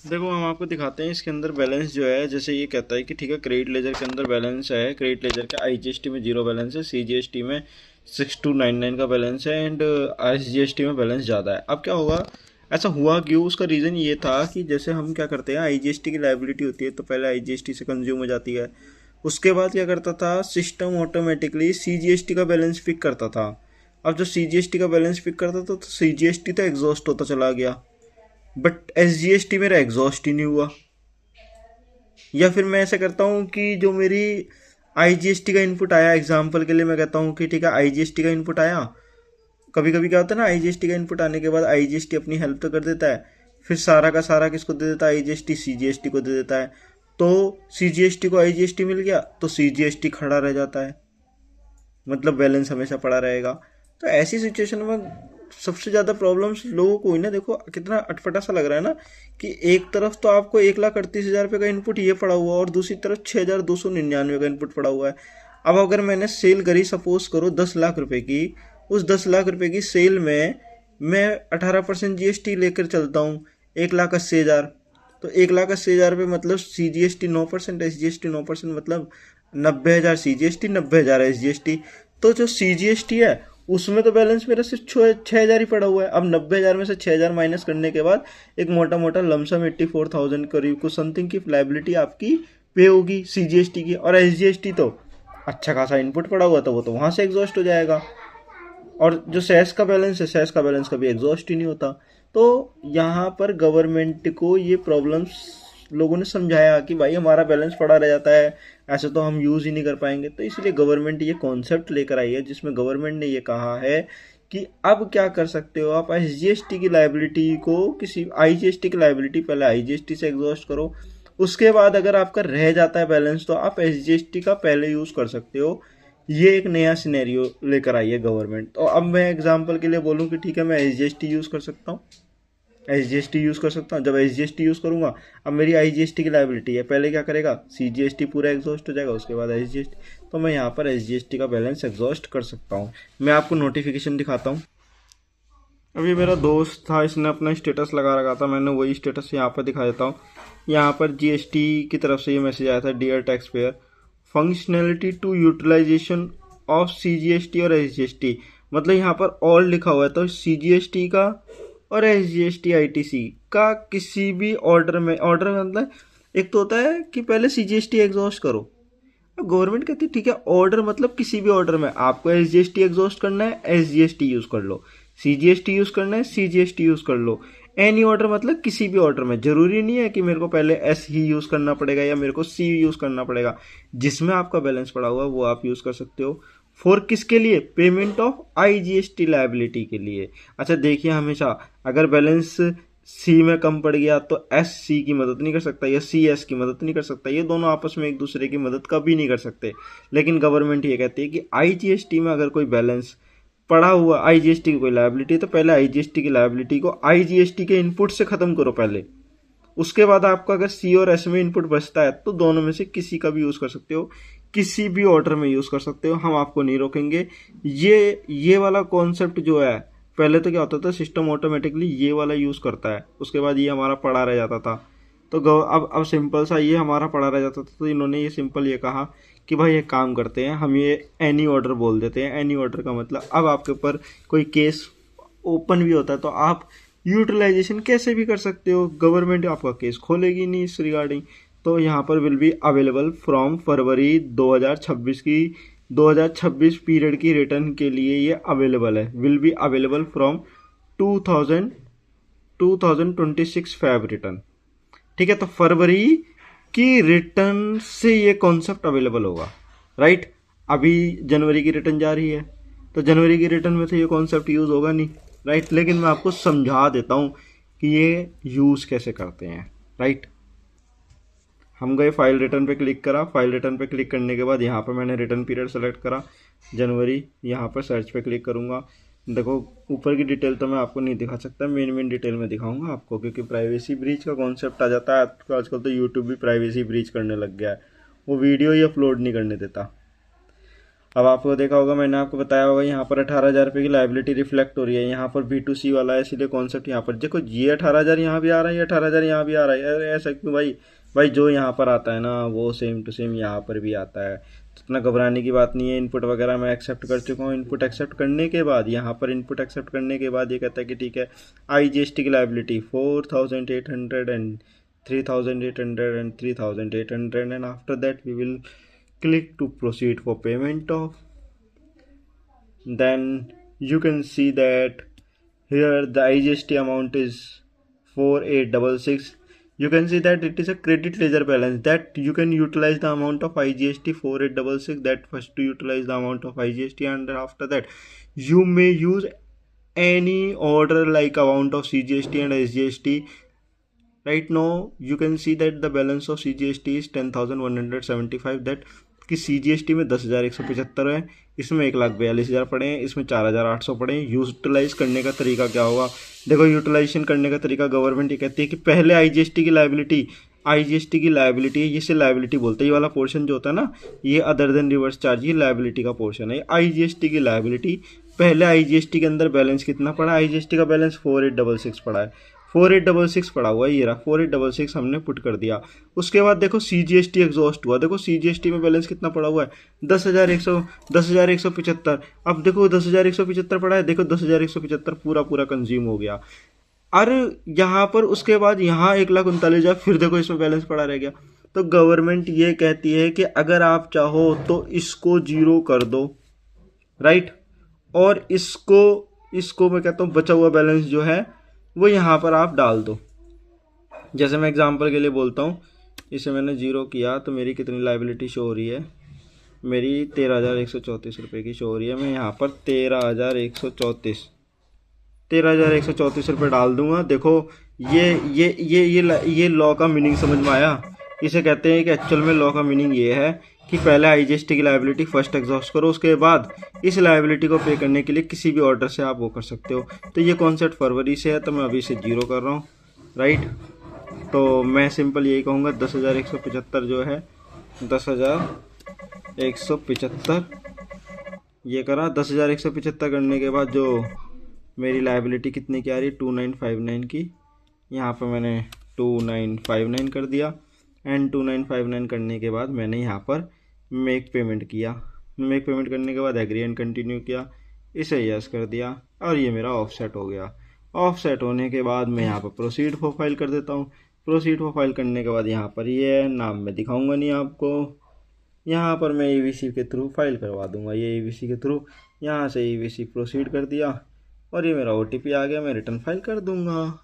देखो हम आपको दिखाते हैं इसके अंदर बैलेंस जो है। जैसे ये कहता है कि ठीक है, क्रेडिट लेजर के अंदर बैलेंस है, क्रेडिट लेजर के आईजीएसटी में 0 बैलेंस है, सीजीएसटी में 6299 का बैलेंस है एंड आईजीएसटी में बैलेंस ज़्यादा है। अब क्या होगा, ऐसा हुआ क्यों? उसका रीज़न ये था कि जैसे हम क्या करते हैं, आईजीएसटी की लाइबिलिटी होती है तो पहले आईजीएसटी से कंज्यूम हो जाती है। उसके बाद क्या करता था, सिस्टम ऑटोमेटिकली सीजीएसटी का बैलेंस पिक करता था। अब जो सीजीएसटी का बैलेंस पिक करता था तो सीजीएसटी तो एग्जॉस्ट होता चला गया, बट एसजीएसटी मेरा एग्जॉस्ट ही नहीं हुआ। या फिर मैं ऐसा करता हूँ कि जो मेरी आईजीएसटी का इनपुट आया, एग्जांपल के लिए मैं कहता हूँ कि ठीक है आईजीएसटी का इनपुट आया। कभी कभी क्या होता है ना, आईजीएसटी का इनपुट आने के बाद आईजीएसटी अपनी हेल्प तो कर देता है, फिर सारा का सारा किसको दे देता है, आईजीएसटी सीजीएसटी को दे देता है। तो सीजीएसटी को आईजीएसटी मिल गया तो सीजीएसटी खड़ा रह जाता है, मतलब बैलेंस हमेशा पड़ा रहेगा। तो ऐसी सिचुएशन में सबसे ज़्यादा प्रॉब्लम्स लोगों को ही ना, देखो कितना अटपटा सा लग रहा है ना कि एक तरफ तो आपको 1,38,000 रुपये का इनपुट ये पड़ा हुआ है और दूसरी तरफ 6,299 का इनपुट पड़ा हुआ है। अब अगर मैंने सेल करी सपोज करो 10 लाख रुपए की, उस 10 लाख रुपए की सेल में मैं 18% जीएसटी लेकर चलता हूँ, 1,80,000। तो 1,80,000 रुपये मतलब C G S T 9%, S G S T 9%, मतलब 90,000 C G S T, 90,000 S G S T. तो जो सी जी एस टी है उसमें तो बैलेंस मेरा सिर्फ 6,000 ही पड़ा हुआ है। अब 90,000 में से 6,000 माइनस करने के बाद एक मोटा मोटा लमसम 84,000 करीब कुछ समथिंग की लाइबिलिटी आपकी पे होगी सीजीएसटी की। और एसजीएसटी तो अच्छा खासा इनपुट पड़ा हुआ था, वो तो वहां से एग्जॉस्ट हो जाएगा। और जो सेस का बैलेंस है, सेस का बैलेंस कभी एग्जॉस्ट ही नहीं होता। तो यहाँ पर गवर्नमेंट को ये प्रॉब्लम्स लोगों ने समझाया कि भाई हमारा बैलेंस पड़ा रह जाता है, ऐसे तो हम यूज़ ही नहीं कर पाएंगे। तो इसलिए गवर्नमेंट ये कॉन्सेप्ट लेकर आई है जिसमें गवर्नमेंट ने ये कहा है कि अब क्या कर सकते हो आप, एसजीएसटी की लाइबिलिटी को किसी आईजीएसटी की लाइबिलिटी पहले आईजीएसटी से एग्जॉस्ट करो, उसके बाद अगर आपका रह जाता है बैलेंस तो आप एसजीएसटी का पहले यूज़ कर सकते हो। ये एक नया सिनेरियो लेकर आई है गवर्नमेंट। तो अब मैं एग्जांपल के लिए बोलूँ कि ठीक है मैं एसजीएसटी यूज़ कर सकता हूँ, एसजीएसटी यूज़ कर सकता हूँ। जब एसजीएसटी यूज़ करूँगा, अब मेरी आईजीएसटी की लाइबिलिटी है, पहले क्या करेगा सीजीएसटी पूरा एग्जॉस्ट हो जाएगा, उसके बाद एसजीएसटी। तो मैं यहाँ पर एसजीएसटी का बैलेंस एग्जॉस्ट कर सकता हूँ। मैं आपको नोटिफिकेशन दिखाता हूँ। अभी मेरा दोस्त था, इसने अपना स्टेटस लगा रखा था, मैंने वही स्टेटस यहाँ पर दिखा देता हूँ। यहाँ पर जीएसटी की तरफ से ये मैसेज आया था, dear tax payer, functionality to utilisation of CGST और एसजीएसटी। मतलब यहाँ पर ऑल लिखा हुआ है, तो सीजीएसटी का और एसजीएसटी आईटीसी का किसी भी ऑर्डर में, ऑर्डर में मतलब एक तो होता है कि पहले सीजीएसटी एग्जॉस्ट करो। गवर्नमेंट कहती है ठीक है, ऑर्डर मतलब किसी भी ऑर्डर में आपको एसजीएसटी एग्जॉस्ट करना है, एसजीएसटी यूज कर लो, सीजीएसटी यूज करना है, सीजीएसटी यूज कर लो। एनी ऑर्डर मतलब किसी भी ऑर्डर में, जरूरी नहीं है कि मेरे को पहले एस ही यूज करना पड़ेगा या मेरे को सी यूज करना पड़ेगा। जिसमें आपका बैलेंस पड़ा हुआ है वो आप यूज कर सकते हो। फॉर किसके लिए, पेमेंट ऑफ आईजीएसटी लायबिलिटी के लिए। अच्छा देखिए, हमेशा अगर बैलेंस सी में कम पड़ गया तो एस सी की मदद नहीं कर सकता या सी एस की मदद नहीं कर सकता, ये दोनों आपस में एक दूसरे की मदद कभी नहीं कर सकते। लेकिन गवर्नमेंट ये कहती है कि आईजीएसटी में अगर कोई बैलेंस पड़ा हुआ, आईजीएसटी की कोई लायबिलिटी, तो पहले आईजीएसटी की लायबिलिटी को आईजीएसटी के इनपुट से खत्म करो पहले, उसके बाद आपका अगर सी और एस में इनपुट बचता है तो दोनों में से किसी का भी यूज कर सकते हो, किसी भी ऑर्डर में यूज कर सकते हो, हम आपको नहीं रोकेंगे। ये वाला कॉन्सेप्ट जो है, पहले तो क्या होता था सिस्टम ऑटोमेटिकली ये वाला यूज करता है, उसके बाद ये हमारा पड़ा रह जाता था। तो अब सिंपल सा ये हमारा पड़ा रह जाता था, तो इन्होंने ये सिंपल ये कहा कि भाई एक काम करते हैं, हम ये एनी ऑर्डर बोल देते हैं। एनी ऑर्डर का मतलब अब आपके ऊपर कोई केस ओपन भी होता है तो आप यूटिलाइजेशन कैसे भी कर सकते हो, गवर्नमेंट आपका केस खोलेगी नहीं इस रिगार्डिंग। तो यहाँ पर विल बी अवेलेबल फ्रॉम फरवरी 2026 की, 2026 पीरियड की रिटर्न के लिए ये अवेलेबल है। Will be available from 2026 Feb return. ठीक है, तो फरवरी की रिटर्न से ये कॉन्सेप्ट अवेलेबल होगा, राइट। अभी जनवरी की रिटर्न जा रही है तो जनवरी की रिटर्न में तो ये कॉन्सेप्ट यूज होगा नहीं, राइट। लेकिन मैं आपको समझा देता हूं कि ये यूज कैसे करते हैं, राइट। हम गए फाइल रिटर्न पे क्लिक करा, फाइल रिटर्न पे क्लिक करने के बाद यहाँ पर मैंने रिटर्न पीरियड सेलेक्ट करा जनवरी, यहाँ पर सर्च पे क्लिक करूँगा। देखो ऊपर की डिटेल तो मैं आपको नहीं दिखा सकता, मेन डिटेल में दिखाऊंगा आपको, क्योंकि प्राइवेसी ब्रीच का कॉन्सेप्ट आ जाता है आजकल। तो यूट्यूब भी प्राइवेसी ब्रीच करने लग गया है, वो वीडियो ही अपलोड नहीं करने देता। अब आपको देखा होगा, मैंने आपको बताया होगा, यहाँ पर 18,000 रुपये की लाइबिलिटी रिफ्लेक्ट हो रही है, यहाँ पर B2C वाला है, इसीलिए कॉन्सेप्ट यहाँ पर देखो, ये 18,000 यहाँ भी आ रहा है, ये 18,000 यहाँ भी आ रहा है। अरे ऐसा क्यों भाई? भाई जो यहाँ पर आता है ना वो सेम टू सेम यहाँ पर भी आता है, तो इतना घबराने की बात नहीं है। इनपुट वगैरह मैं एक्सेप्ट कर चुका हूँ। इनपुट एक्सेप्ट करने के बाद यहाँ पर इनपुट एक्सेप्ट करने के बाद ये कहता है कि ठीक है, IGST की liability 4,800 and 3,800 and 3,800, and after that we will click to proceed for payment of. Then you can see that here the IGST amount is 4,866. You can see that it is a credit ledger balance, that you can utilize the amount of IGST 4,866, that first to utilize the amount of IGST, and after that you may use any order like amount of CGST and SGST. Right now you can see that the balance of CGST is 10,175, that कि CGST में 10,175 है, इसमें 1,42,000 पड़े हैं, इसमें 4,800 पड़े हैं। Utilise करने का तरीका क्या होगा? देखो, यूटिलाइजेशन करने का तरीका गवर्नमेंट ये कहती है कि पहले IGST की लाइबिलिटी जिसे लाइबिलिटी बोलते हैं, ये वाला पोर्शन जो होता है ना, ये अदर देन रिवर्स चार्ज, ये लाइबिलिटी का पोर्शन है। IGST की लाइबिलिटी, पहले IGST के अंदर बैलेंस कितना पड़ा? IGST का बैलेंस 4,866 पड़ा है, 4,866 पड़ा हुआ है, ये रहा 4,866 हमने पुट कर दिया। उसके बाद देखो CGST एग्जॉस्ट हुआ, देखो CGST में बैलेंस कितना पड़ा हुआ है? 10,175। अब देखो 10,175 पड़ा है, देखो 10,175 पूरा कंज्यूम हो गया। अरे यहाँ पर उसके बाद यहाँ 1,39,000, फिर देखो इसमें बैलेंस पड़ा रह गया। तो गवर्नमेंट ये कहती है कि अगर आप चाहो तो इसको जीरो कर दो, राइट, और इसको मैं कहता हूँ बचा हुआ बैलेंस जो है वो यहाँ पर आप डाल दो। जैसे मैं एग्जांपल के लिए बोलता हूँ, इसे मैंने जीरो किया तो मेरी कितनी लाइबिलिटी शो हो रही है? मेरी 13,134 रुपये की शो हो रही है। मैं यहाँ पर 13,134 रुपये डाल दूंगा। देखो ये लॉ का मीनिंग समझ में आया? इसे कहते हैं कि एक्चुअल में लॉ का मीनिंग ये है कि पहले IGST की लाइबिलिटी फर्स्ट एग्जॉस्ट करो, उसके बाद इस लाइबिलिटी को पे करने के लिए किसी भी ऑर्डर से आप वो कर सकते हो। तो ये कॉन्सेप्ट फरवरी से है, तो मैं अभी इसे जीरो कर रहा हूँ, राइट। तो मैं सिंपल यही कहूँगा, 10,175 जो है, 10,175 ये करा। 10,175 करने के बाद जो मेरी लाइबिलिटी कितने की आ रही? 2,959 की। यहाँ पर मैंने 2,959 कर दिया, एंड 2,959 करने के बाद मैंने यहाँ पर मेक पेमेंट किया। मेक पेमेंट करने के बाद एग्री एंड कंटिन्यू किया, इसे यस कर दिया, और ये मेरा ऑफसेट हो गया। ऑफसेट होने के बाद मैं यहाँ पर प्रोसीड फॉर फाइल कर देता हूँ। प्रोसीड फॉर फाइल करने के बाद यहाँ पर ये नाम मैं दिखाऊंगा नहीं आपको, यहाँ पर मैं EVC के थ्रू फाइल करवा दूंगा। ये EVC के थ्रू यहाँ से EVC प्रोसीड कर दिया, और ये मेरा OTP आ गया, मैं रिटर्न फाइल कर दूंगा।